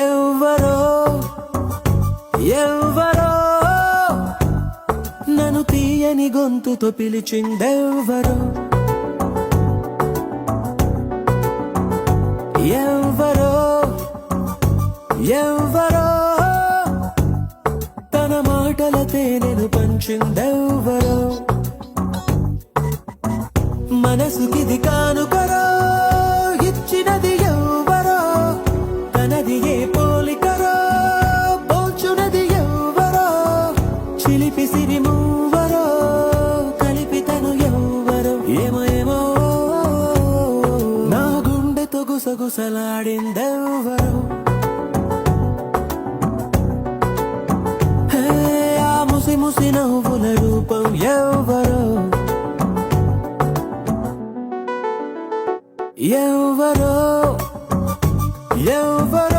ఎవ్వరో ఎవ్వరో నన్ను తీయని గొంతుతో పిలిచిందెవ్వరో ఎవ్వరో ఎవ్వరో తన మాటల తేనెను పంచిందెవ్వరో మనసుకిది కానుకరో ఇచ్చినది ఎవ్వరో తనది ఏ పోలికరో పోల్చునది ఎవ్వరో చిలిపి సిరి మూవరో కలిపి తను ఎవ్వరో ఏమో ఏమో నా గుండెతో గుసగుసలాడిందెవ్వరో ఆ ముసి ముసి నవ్వుల రూపం ఎవ్వరో ఎవ్వరో ఎవ్వరో